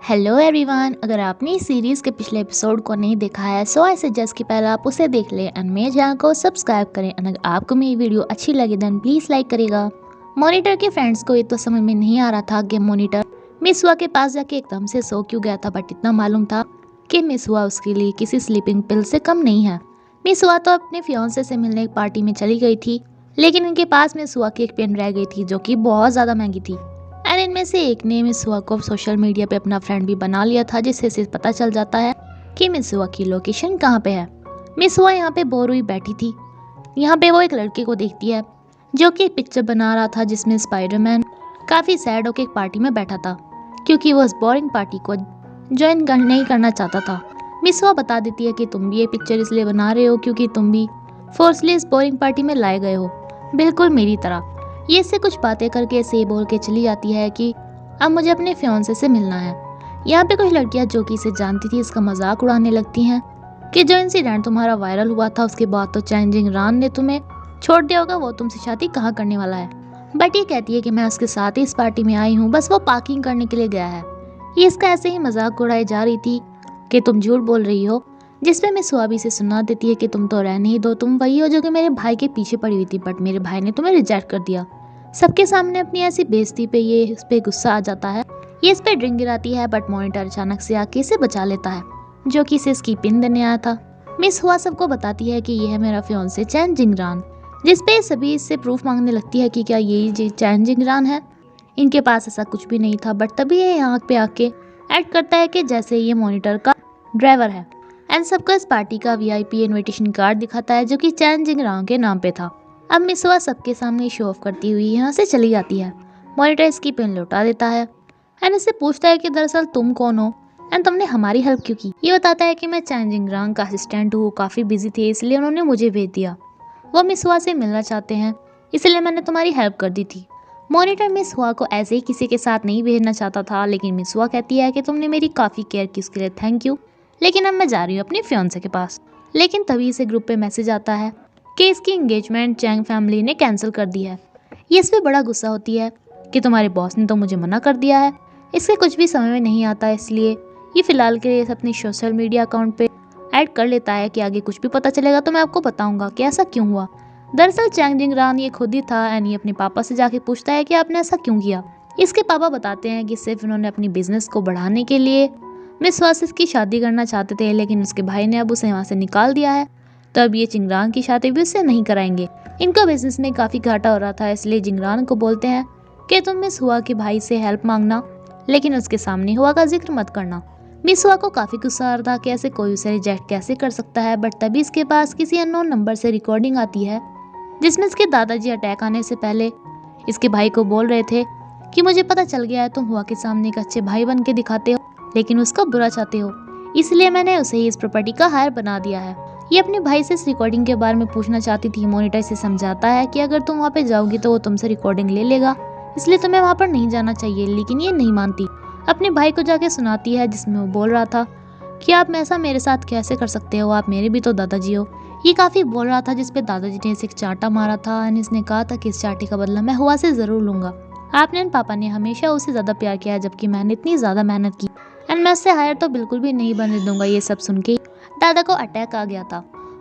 Hello everyone, अगर आपने इस सीरीज़ के पिछले एपिसोड को नहीं देखा है सो आई सजेस्ट कि पहले आप उसे देख लें एंड मेरे चैनल को सब्सक्राइब करें। अगर आपको मेरी वीडियो अच्छी लगी देन प्लीज़ लाइक करेगा। मॉनिटर के फ्रेंड्स को ये तो समझ में नहीं आ रहा था कि मॉनिटर मिस हुआ के पास जाके एकदम से सो क्यों गया था, बट इतना मालूम था कि मिस हुआ उसके लिए किसी स्लीपिंग पिल से कम नहीं है। मिस हुआ तो अपने फियांसे से मिलने एक पार्टी में चली गई थी, लेकिन इनके पास मिस हुआ की एक पेन रह गई थी जो कि बहुत ज़्यादा महंगी थी। एंड इनमें से एक ने मिस हुआ को सोशल मीडिया पे अपना फ्रेंड भी बना लिया था, जिससे से पता चल जाता है कि मिस हुआ की लोकेशन कहाँ पे है। मिस हुआ यहाँ पे बोर हुई बैठी थी। यहाँ पे वो एक लड़के को देखती है जो कि एक पिक्चर बना रहा था जिसमें स्पाइडरमैन काफ़ी सैड होकर एक पार्टी में बैठा था क्योंकि वो उस बोरिंग पार्टी को ज्वाइन नहीं करना चाहता था। मिस हुआ बता देती है कि तुम भी ये पिक्चर इसलिए बना रहे हो क्योंकि तुम भी फोर्सली इस बोरिंग पार्टी में लाए गए हो, बिल्कुल मेरी तरह। ये इससे कुछ बातें करके ऐसे बोल के चली जाती है कि अब मुझे अपने फियांसे से मिलना है। यहाँ पे कुछ लड़कियां जो कि इसे जानती थी इसका मजाक उड़ाने लगती हैं कि जो इंसिडेंट तुम्हारा वायरल हुआ था उसके बाद तो चैन जिंग रान ने तुम्हें छोड़ दिया होगा, वो तुमसे शादी कहाँ करने वाला है। बट ये कहती है कि मैं उसके साथ ही इस पार्टी में आई हूँ, बस वो पार्किंग करने के लिए गया है। ये इसका ऐसे ही मजाक उड़ाई जा रही थी कि तुम झूठ बोल रही हो, जिसपे मिस हुआ भी से सुना देती है कि तुम तो रहने ही दो, तुम वही हो जो कि मेरे भाई के पीछे पड़ी हुई थी, बट मेरे भाई ने तुम्हें रिजेक्ट कर दिया। सबके सामने अपनी ऐसी बेइज्जती पे ये इस पे गुस्सा आ जाता है। ये इस पे ड्रिंक गिराती है, बट मॉनिटर अचानक से आके इसे बचा लेता है जो कि इसे इसकी पिन देने आया था। मिस हुआ सबको बताती है कि ये है मेरा फियांसे चैन जिंगरान, जिसपे सभी इससे प्रूफ मांगने लगती है कि क्या ये चैन जिंगरान है। इनके पास ऐसा कुछ भी नहीं था, बट तभी ये यहाँ पे आके ऐड करता है कि जैसे ये मॉनिटर का ड्राइवर है एंड सबको इस पार्टी का VIP इनविटेशन कार्ड दिखाता है जो कि चैन जिंगरान के नाम पे था। अब मिस हुआ सबके सामने शो ऑफ करती हुई यहाँ से चली जाती है। मॉनिटर इसकी पेन लौटा देता है एंड इससे पूछता है कि दरअसल तुम कौन हो एंड तुमने हमारी हेल्प क्यों की। ये बताता है कि मैं चैन जिंगरांग का असिस्टेंट हूँ, काफ़ी बिजी थे इसलिए उन्होंने मुझे भेज दिया। वो मिस हुआ से मिलना चाहते हैं इसलिए मैंने तुम्हारी हेल्प कर दी थी। मॉनिटर मिस हुआ को ऐसे ही किसी के साथ नहीं भेजना चाहता था, लेकिन मिस हुआ कहती है कि तुमने मेरी काफ़ी केयर की, उसके लिए थैंक यू, लेकिन अब मैं जा रही हूँ अपने फियांसे के पास। लेकिन तभी इसे ग्रुप पे मैसेज आता है कि इसकी एंगेजमेंट चैंग फैमिली ने कैंसिल कर दी है। ये इस पर बड़ा गुस्सा होती है कि तुम्हारे बॉस ने तो मुझे मना कर दिया है। इसके कुछ भी समझ में नहीं आता, इसलिए ये फिलहाल के लिए अपनी सोशल मीडिया अकाउंट पे ऐड कर लेता है कि आगे कुछ भी पता चलेगा तो मैं आपको बताऊंगा कि ऐसा क्यों हुआ। दरअसल चैंग जिंगरान ये खुद ही था एंड ये अपने पापा से जाके पूछता है कि आपने ऐसा क्यों किया। इसके पापा बताते हैं कि सिर्फ इन्होंने अपनी बिजनेस को बढ़ाने के लिए मिस वासिस की शादी करना चाहते थे, लेकिन उसके भाई ने अब उसे वहाँ से निकाल दिया है, तो अब ये जिंगरान की शादी भी उससे नहीं कराएंगे। इनका बिजनेस में काफ़ी घाटा हो रहा था, इसलिए जिंगरान को बोलते हैं कि तुम मिस हुआ के भाई से हेल्प मांगना, लेकिन उसके सामने हुआ का जिक्र मत करना। मिस हुआ को काफ़ी गुस्सा आ रहा था कि ऐसे कोई उसे रिजेक्ट कैसे कर सकता है, बट तभी इसके पास किसी अननोन नंबर से रिकॉर्डिंग आती है जिसमें इसके दादाजी अटैक आने से पहले इसके भाई को बोल रहे थे कि मुझे पता चल गया है तुम हुआ के सामने एक अच्छे भाई बन के दिखाते हो लेकिन उसका बुरा चाहते हो, इसलिए मैंने उसे ही इस प्रॉपर्टी का हायर बना दिया है। ये अपने भाई से इस रिकॉर्डिंग के बारे में पूछना चाहती थी। मॉनिटर से समझाता है कि अगर तुम वहाँ पे जाओगी तो वो तुमसे रिकॉर्डिंग ले लेगा, इसलिए तुम्हें वहाँ पर नहीं जाना चाहिए, लेकिन ये नहीं मानती। अपने भाई को जाके सुनाती है जिसमें वो बोल रहा था कि आप ऐसा मेरे साथ कैसे कर सकते हो, आप मेरे भी तो दादाजी हो। ये काफ़ी बोल रहा था जिसपे दादाजी ने इसे एक चांटा मारा था एंड इसने कहा था कि इस चांटे का बदला मैं हुआ से ज़रूर लूँगा। आपने एंड पापा ने हमेशा उसे ज़्यादा प्यार किया है जबकि मैंने इतनी ज़्यादा मेहनत की एंड मैं उससे हायर तो बिल्कुल भी नहीं बनने दूंगा। ये सब सुन के दादा को अटैक आ गया था।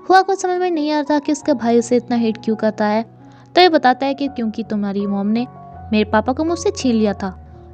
हुआ को समझ में नहीं आ रहा था कि उसका भाई उसे इतना हेट क्यों करता है, तो ये बताता है कि क्योंकि तुम्हारी मॉम ने मेरे पापा को मुझसे छीन लिया था।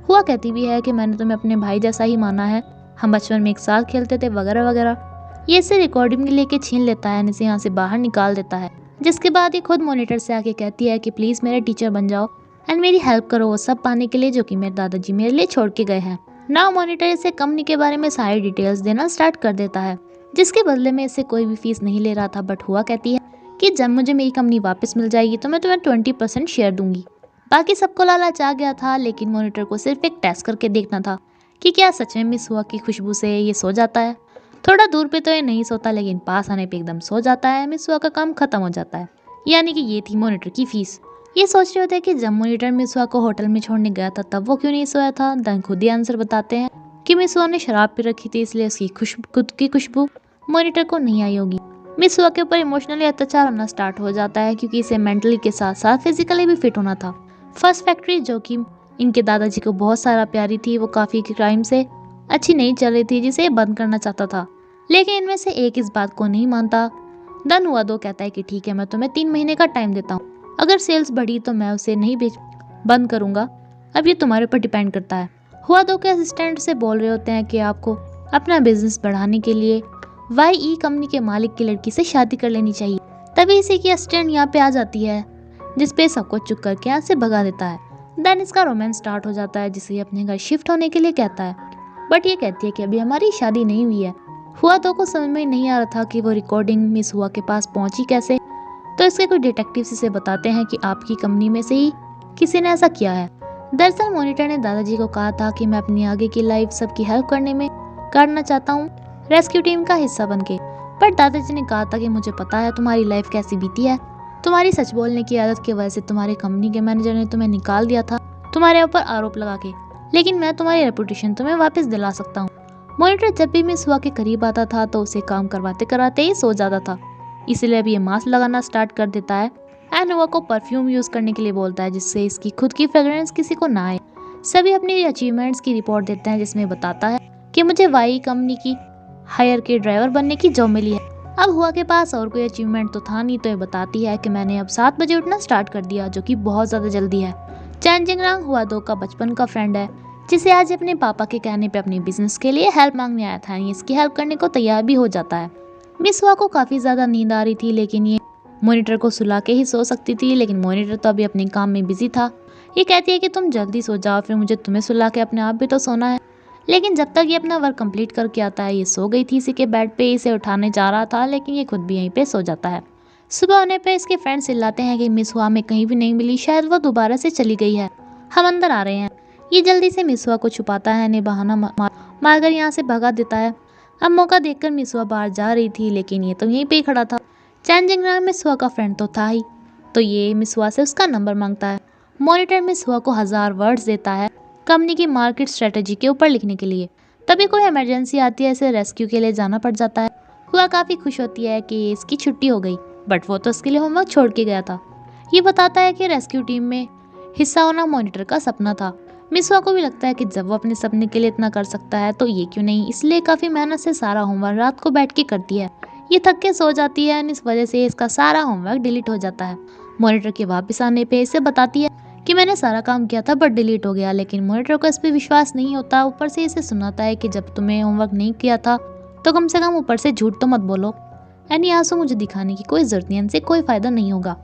हुआ कहती भी है कि मैंने तुम्हें अपने भाई जैसा ही माना है, हम बचपन में एक साथ खेलते थे वगैरह वगैरह। ये इसे रिकॉर्डिंग लेके छीन लेता है, इसे यहाँ से बाहर निकाल देता है, जिसके बाद ये खुद मॉनिटर से आके कहती है कि प्लीज़ मेरे टीचर बन जाओ एंड मेरी हेल्प करो वो सब पाने के लिए जो कि मेरे दादाजी मेरे लिए छोड़ के गए हैं। नाउ मॉनिटर इसे कंपनी के बारे में सारी डिटेल्स देना स्टार्ट कर देता है, जिसके बदले में इसे कोई भी फीस नहीं ले रहा था। बट हुआ कहती है कि जब मुझे मेरी कंपनी वापस मिल जाएगी तो मैं तुम्हें 20% शेयर दूंगी। बाकी सबको लालच आ गया था, लेकिन मॉनिटर को सिर्फ एक टेस्ट करके देखना था कि क्या सच में मिस हुआ की खुशबू से ये सो जाता है। थोड़ा दूर पे तो ये नहीं सोता, लेकिन पास आने पे एकदम सो जाता है। मिस हुआ का काम खत्म हो जाता है। यानी कि ये थी मॉनिटर की फीस। ये सोच रहे होते हैं कि जब मॉनिटर मिस हुआ को होटल में छोड़ने गया था तब वो क्यों नहीं सोया था। देन खुद ही आंसर बताते हैं कि मिस हुआ ने शराब पी रखी थी, इसलिए उसकी खुद की खुशबू मॉनिटर को नहीं आई होगी। मिस हुआ के ऊपर इमोशनली अत्याचार होना स्टार्ट हो जाता है क्योंकि इसे मेंटली के साथ साथ फिजिकली भी फिट होना था। फर्स्ट फैक्ट्री जो कि इनके दादाजी को बहुत सारा प्यारी थी, वो काफ़ी क्राइम से अच्छी नहीं चल रही थी जिसे ये बंद करना चाहता था, लेकिन इनमें से एक इस बात को नहीं मानता। देन हुआदो कहता है कि ठीक है, मैं तुम्हें 3 महीने का टाइम देता हूँ, अगर सेल्स बढ़ी तो मैं उसे नहीं बेच बंद करूँगा, अब ये तुम्हारे ऊपर डिपेंड करता है। हुआदो के असिस्टेंट से बोल रहे होते हैं कि आपको अपना बिजनेस बढ़ाने के लिए YE कंपनी के मालिक की लड़की से शादी कर लेनी चाहिए। तभी इसी की असिस्टेंट यहाँ पे आ जाती है, जिसपे सबको चुप करके यहाँ से भगा देता है। देन इसका रोमांस स्टार्ट हो जाता है, जिसे अपने घर शिफ्ट होने के लिए कहता है, बट ये कहती है कि अभी हमारी शादी नहीं हुई है। हुआदो को समझ में नहीं आ रहा था कि वो रिकॉर्डिंग मिस हुआ के पास पहुंची कैसे, तो इसके कुछ डिटेक्टिव्स इसे बताते हैं कि आपकी कंपनी में से ही किसी ने ऐसा किया है। दरअसल मॉनिटर ने दादाजी को कहा था कि मैं अपनी आगे की लाइफ सबकी हेल्प करना चाहता हूँ, रेस्क्यू टीम का हिस्सा बनके। पर दादाजी ने कहा था कि मुझे पता है तुम्हारी लाइफ कैसी बीती है, तुम्हारी सच बोलने की आदत की वजह से तुम्हारी कंपनी के मैनेजर ने तुम्हें निकाल दिया था, तुम्हारे ऊपर आरोप लगा के, लेकिन मैं तुम्हारी रेपुटेशन तुम्हें वापस दिला सकता हूँ। मॉनिटर जब भी मिस हुआ के करीब आता था तो उसे काम करवाते कराते ही सो जाता था, इसलिए अब ये मास्क लगाना स्टार्ट कर देता है एंड हुआ को परफ्यूम यूज करने के लिए बोलता है, जिससे इसकी खुद की फ्रेग्रेंस किसी को ना आए। सभी अपनी अचीवमेंट्स की रिपोर्ट देते हैं, जिसमें बताता है कि मुझे YE कंपनी की हायर के ड्राइवर बनने की जॉब मिली है। अब हुआ के पास और कोई अचीवमेंट तो था नहीं, तो ये बताती है कि मैंने अब 7 बजे उठना स्टार्ट कर दिया, जो कि बहुत ज़्यादा जल्दी है। चैन जिंगरांग हुआदो का बचपन का फ्रेंड है, जिसे आज अपने पापा के कहने पे अपने बिजनेस के लिए हेल्प मांगने आया था। ये इसकी हेल्प करने को तैयार भी हो जाता है। मिस हुआ को काफ़ी ज़्यादा नींद आ रही थी, लेकिन ये मॉनिटर को सुला के ही सो सकती थी, लेकिन मॉनिटर तो अभी अपने काम में बिजी था। ये कहती है कि तुम जल्दी सो जाओ, फिर मुझे तुम्हें सुला के अपने आप भी तो सोना है। लेकिन जब तक ये अपना वर्क कंप्लीट करके आता है, ये सो गई थी इसी के बेड पे, इसे उठाने जा रहा था, लेकिन ये खुद भी यहीं पे सो जाता है। सुबह होने पे इसके फ्रेंड्स चिल्लाते हैं कि मिस हुआ में कहीं भी नहीं मिली, शायद वो दोबारा से चली गई है, हम अंदर आ रहे हैं। ये जल्दी से मिस हुआ को छुपाता है, ने बहाना मारकर यहाँ से भगा देता है। अब मौका देखकर मिस हुआ बाहर जा रही थी, लेकिन ये तो यहीं पे ही खड़ा था। चैन जिंगरांग मिस हुआ का फ्रेंड तो था ही, तो ये मिस हुआ से उसका नंबर मांगता है। मॉनिटर मिस हुआ को 1000 वर्ड्स देता है कंपनी की मार्केट स्ट्रेटेजी के ऊपर लिखने के लिए। तभी कोई इमरजेंसी आती है, इसे रेस्क्यू के लिए जाना पड़ जाता है। हुआ काफ़ी खुश होती है कि इसकी छुट्टी हो गई, बट वो तो उसके लिए होमवर्क छोड़ के गया था। ये बताता है कि रेस्क्यू टीम में हिस्सा होना मॉनिटर का सपना था। मिस हुआ को भी लगता है कि जब वो अपने सपने के लिए इतना कर सकता है तो ये क्यों नहीं, इसलिए काफ़ी मेहनत से सारा होमवर्क रात को बैठ के करती है। ये थक के सो जाती है, इस वजह से इसका सारा होमवर्क डिलीट हो जाता है। मॉनिटर के वापस आने पे इसे बताती है कि मैंने सारा काम किया था बट डिलीट हो गया, लेकिन मॉनिटर को इस पर विश्वास नहीं होता। ऊपर से इसे सुनाता है कि जब तुमने होमवर्क नहीं किया था तो कम से कम ऊपर से झूठ तो मत बोलो, एनी आंसू मुझे दिखाने की कोई जरूरत नहीं, इनसे कोई फायदा नहीं होगा।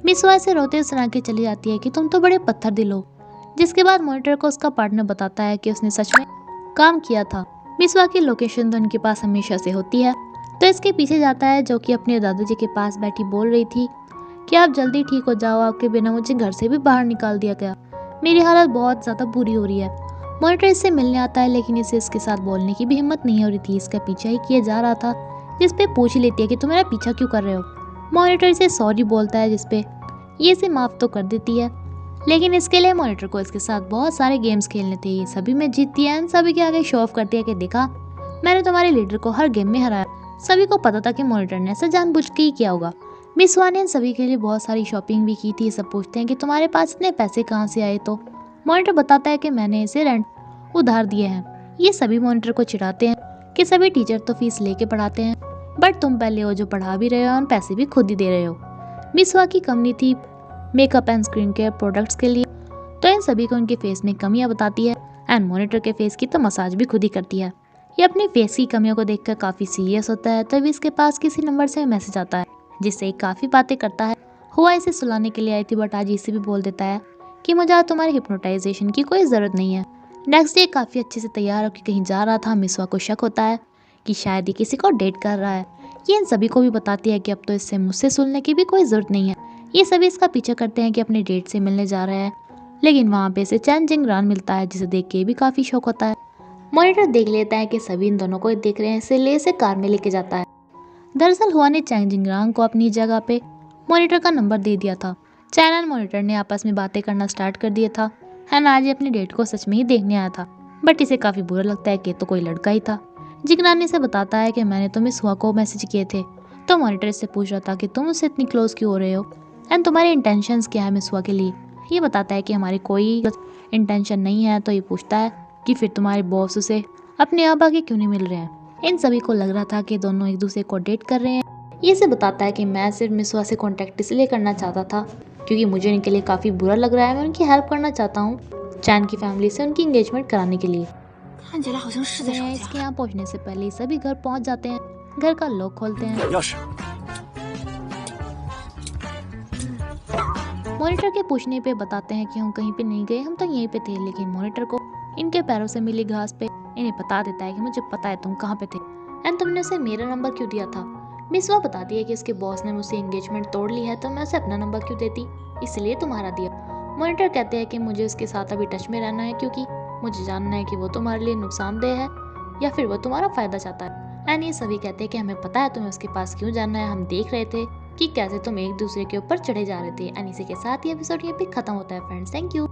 मिस हुआ से रोते सुना के चली जाती है कि तुम तो बड़े पत्थर दिल हो। जिसके बाद मॉनिटर को उसका पार्टनर बताता है कि उसने सच में काम किया था। मिस हुआ की लोकेशन तो उनके पास हमेशा से होती है, तो इसके पीछे जाता है, जो कि अपने दादाजी के पास बैठी बोल रही थी कि आप जल्दी ठीक हो जाओ, आपके बिना मुझे घर से भी बाहर निकाल दिया गया, मेरी हालत बहुत ज़्यादा बुरी हो रही है। मॉनिटर इससे मिलने आता है, लेकिन इसे इसके साथ बोलने की भी हिम्मत नहीं हो रही थी। इसका पीछा ही किया जा रहा था, जिसपे पूछ लेती है कि तुम मेरा पीछा क्यों कर रहे हो। मॉनिटर इसे सॉरी बोलता है, जिसपे ये इसे माफ़ तो कर देती है, लेकिन इसके लिए मॉनिटर को इसके साथ बहुत सारे गेम्स खेलने थे। ये सभी में जीतती है, सभी के आगे शो ऑफ करती है कि देखा मैंने तुम्हारे लीडर को हर गेम में हराया। सभी को पता था कि मॉनिटर ने ऐसा जानबूझ के ही किया होगा। मिस हुआ ने सभी के लिए बहुत सारी शॉपिंग भी की थी। सब पूछते हैं कि तुम्हारे पास इतने पैसे कहाँ से आए, तो मॉनिटर बताता है कि मैंने इसे रेंट उधार दिए हैं। ये सभी मॉनिटर को चिढ़ाते हैं कि सभी टीचर तो फीस लेके पढ़ाते हैं, बट तुम पहले हो जो पढ़ा भी रहे हो और पैसे भी खुद ही दे रहे हो। मिस हुआ की कंपनी थी makeup and skin care products के लिए, तो इन सभी को उनके फेस में कमियां बताती है एंड मॉनिटर के फेस की तो मसाज भी खुद ही करती है। ये अपनी फेस की कमियों को देखकर काफ़ी सीरियस होता है, तभी इसके पास किसी नंबर से मैसेज आता है, जिससे काफ़ी बातें करता है। हुआ इसे सुलाने के लिए आई थी, बट आज इसे भी बोल देता है कि मुझे आज तुम्हारी हिप्नोटाइजेशन की कोई ज़रूरत नहीं है। नेक्स्ट डे काफ़ी अच्छे से तैयार होकर कहीं जा रहा था। मिस हुआ को शक होता है कि शायद ये किसी को डेट कर रहा है। ये इन सभी को भी बताती है कि अब तो इससे मुझसे सुनने की भी कोई ज़रूरत नहीं है। ये सभी इसका पीछा करते हैं कि अपने डेट से मिलने जा रहे हैं, लेकिन वहाँ पे इसे चैन जिंगरान मिलता है, जिसे देख के भी काफ़ी शौक होता है। मॉनिटर देख लेता है कि सभी इन दोनों को देख रहे हैं, इसलिए इसे कार में लेके जाता है। दरअसल हुआ ने चैन जिंगरांग को अपनी जगह पे मॉनिटर का नंबर दे दिया था। चैन एंड मॉनिटर ने आपस में बातें करना स्टार्ट कर दिया था एंड आज ये अपनी डेट को सच में ही देखने आया था, बट इसे काफ़ी बुरा लगता है कि तो कोई लड़का ही था। जिंगरान इसे बताता है कि मैंने तो मिस हुआ को मैसेज किए थे, तो मॉनिटर इससे पूछ रहा था कि तुम उससे इतनी क्लोज क्यों हो रहे हो एंड तुम्हारे इंटेंशंस क्या है मिस हुआ के लिए। ये बताता है कि हमारी कोई इंटेंशन नहीं है, तो ये पूछता है कि फिर तुम्हारे बॉस उसे अपने आप आगे क्यों नहीं मिल रहे हैं। इन सभी को लग रहा था कि दोनों एक दूसरे को डेट कर रहे हैं। ये से बताता है कि मैं सिर्फ मिसवा से कॉन्टेक्ट इसलिए करना चाहता था क्योंकि मुझे उनके लिए काफ़ी बुरा लग रहा है। मैं उनकी हेल्प करना चाहता हूँ चैन की फैमिली से उनकी एंगेजमेंट कराने के लिए। 看起来好像是在吵 इसके 架。 यहाँ पहुँचने से पहले ही सभी घर पहुँच जाते हैं। घर का लॉक खोलते हैं। 钥匙。 मॉनिटर के पूछने पे बताते हैं कि हम कहीं पे नहीं गए, हम तो यहीं पे थे। लेकिन मॉनिटर को इनके पैरों से मिली घास पे इन्हें बता देता है कि मुझे पता है तुम कहाँ पे थे एंड तुमने उसे मेरा नंबर क्यों दिया था। मिसवा बताती है कि उसके बॉस ने मुझसे एंगेजमेंट तोड़ ली है तो मैं उसे अपना नंबर क्यों देती, इसलिए तुम्हारा दिया। मॉनिटर कहते हैं कि मुझे उसके साथ अभी टच में रहना है क्योंकि मुझे जानना है कि वो तुम्हारे लिए नुकसानदेह है या फिर वो तुम्हारा फायदा चाहता है। एंड ये सभी कहते हैं कि हमें पता है तुम्हें उसके पास क्यों जाना है, हम देख रहे थे कि कैसे तुम एक दूसरे के ऊपर चढ़े जा रहे थे। एंड इसी के साथ ये एपिसोड यहीं पे खत्म होता है फ्रेंड्स। Thank you.